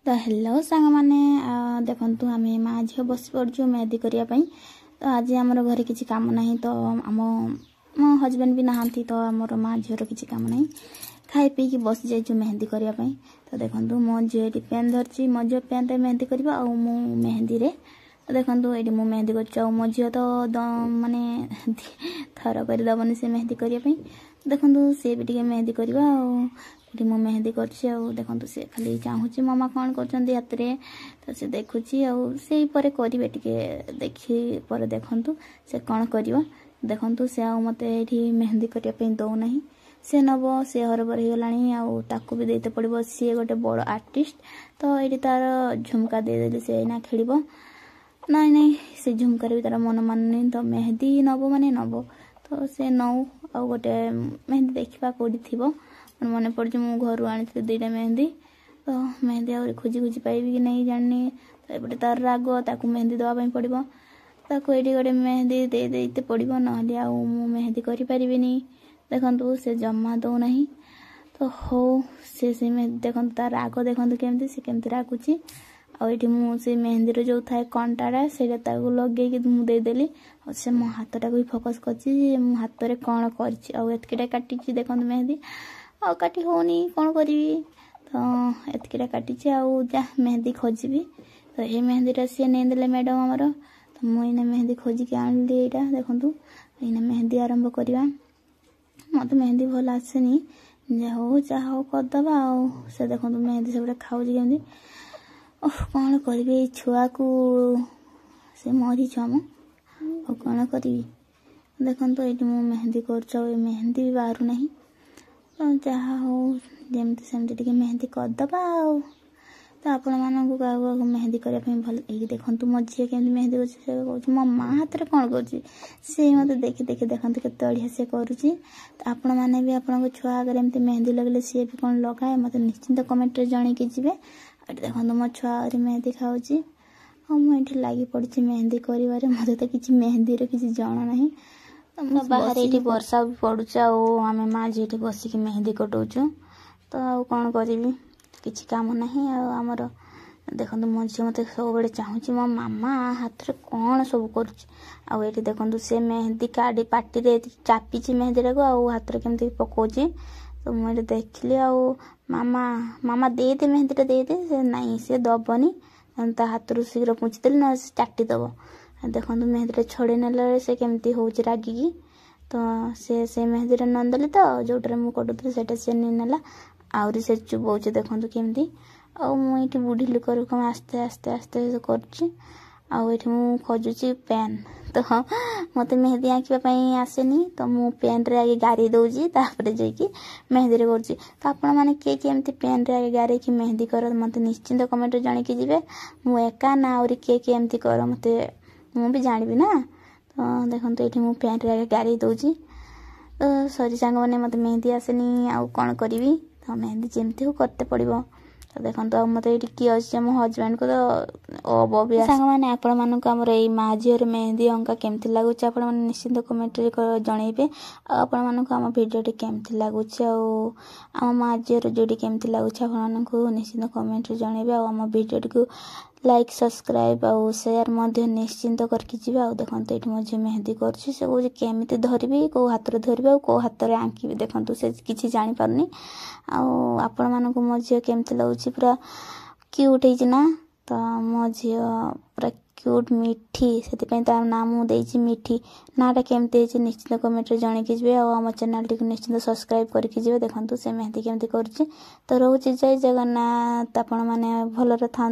तो हेलो सांग मैंने देखु आम माँ झील बस पड़ू मेहंदी करने तो आज आम घर किसी काम ना तो आम मो हजबैंड भी नहांती तो आमर माँ झीर किसी काम ना खाई पी बस जाइए मेहंदी करने तो देखो मो झील पेन धरती मो झील पेन मेहंदी कर मेहंदी रे तो देखो ये मु मेहंदी कर मो झील तो माने थर करदबनी से मेहंदी करने देखो सी भी टे मेहंदी करवा ये मु मेहंदी कर देखो सी खाली चाहूँ मामा कौन कर हाथ में तो सी देखुची से करेंगे टे देखी पर देखु से कौन कर देखु से मत ये मेहंदी करने दौना से नब से हरबर हो गला भी देते पड़ो सी गोटे बड़ आर्टिस्ट तो ये तार झुमका देदेली से ना खेल नहीं नहीं से झुमकार भी तार मन मानुनी तो मेहंदी नब माने नब तो से नौ आ गोटे मेहंदी देखा कौटी थी मन पड़ मु घर आनी दुईटा मेहंदी तो मेहंदी आ खोजी खोजी पाइबी कि नहीं जानी तो ये तार राग ताकू मेहंदी दवाई पड़ो ताकू ये गोटे मेहंदी देते पड़ो ना मेहंदी करें देखु से जमा दौना तो हो से देखो तार राग देखो केमती से केमती रागुची आठी मुझे मेहंदी जो थाए कंटाटा से लगे देदेली और से मो हाथटा भी फोकस कर हाथ में कौन करटा काटी देखो मेहंदी आ काटी होनी कौन करी तो एतकीटा काटी जा मेहंदी खोजी तो ये मेहंदीटा सी नहीं मैडम आमर तो मुझे मेहंदी खोजिक आनी यहाँ देखूँ ये मेहंदी आरंभ करवा मत मेहंदी भल आसेनी जहाँ करदे से देखो मेहंदी सब खाऊँ केमी कौन करी छुआ को से मरी छुआ कौन करी देखो ये मु मेहंदी कर मेहंदी भी बाहर ना जहाँ हो जमती सेमती टे मेहंदी करदे तो आपण मानक क्या मेहंदी करने भल ये देखो मो झी के मेहंदी कर मो माँ हाथ में कौन कर मत देखी देखी देखते के बढ़िया से करुच्ची तो आपण मैंने भी आपन छुआ आगे एमती मेहंदी लगले सी भी कौन लगाए मत निश्चिंत कमेंट जन के जी देखो मो छुआ मेहंदी खाऊँगी मुझे लगी पड़ी मेहंदी कर मत तो किसी मेहंदी किसी जाना ना बाहर ये वर्षा भी पड़ुचा आम माँ झी बसिक मेहंदी कटाऊँ तो आ कौन करी किसी काम ना आमर देखो मो झी मत सब चाहूँ मो मामा हाथ में कौन सब कर देखो से मेहंदी काढ़ी पार्टी चापी मेहंदी हाथ में केमती पकाउे तो मुझे देखली मामा मामा दे दे मेहंदीटा दे दे से नहीं से दबनी हाथ रू शीघ्र पुछीदेली ना चाटीदब देखो मेहंदीटा छड़े ना से केमती हो रागिकी तो से मेहंदीटा नंदली तो जोटे मुझे कटुली से नहीं नाला आहरी से चुबाऊे देखो केमती आठी बुढ़ी लुक आस्ते आस्ते आस्ते कर खोजुची पेन तो मत मेहंदी आँकवाई आसेनी तो मु पेन रे आगे गारी दौजी तापर जाकि मेहंदी रे करछि तो आपण माने के केमती पेन रे आगे गारे कि मेहंदी कर मत निश्चिंत कमेंट जान के जीवे मु एका ना आउरी के केमती कर मते मु भी जानबी ना तो देखो ये मु पेन रे आगे गारी दौजी तो सरी सांग मैंने मत मेहंदी आसेनी आउ कौन करी तो मेहंदी जमती हो करते पड़ो तो देखो मत ये किए अच्छे मो हजबैंड को तो बबी सांग मैंने आपण मानक आमर ये माँ झीर मेहंदी अंका केमती लगुच आप निश्चिंत कमेंट जनइबे आपण मानक आम भिडियोटी केमती लगुच आम माँ झीर जोटी केमती लगुच आप निश्चिंत कमेंट जनइबे आम भिडियोटी को लाइक सब्सक्राइब आउ शेयर निश्चिंत करके जी देखो ये मुझे मेहंदी करछि से कौन केमी धरबी कौ हाथ में धरबी कौ हाथ में आंकी देखो से किसी जापारनी आपण मानक मो झी केमती लगुच पूरा क्यूट है तो मो झी पूरा क्यूट मिठी से तार नाम मुझे मिठी नाटा केमती निश्चित कमेंट जन के जी आम चैनल टी निश्चित सब्सक्राइब करके जी देखो से मेहंदी केमती कर तो रोचे जय जगन्नाथ आपण मैंने भलरे था।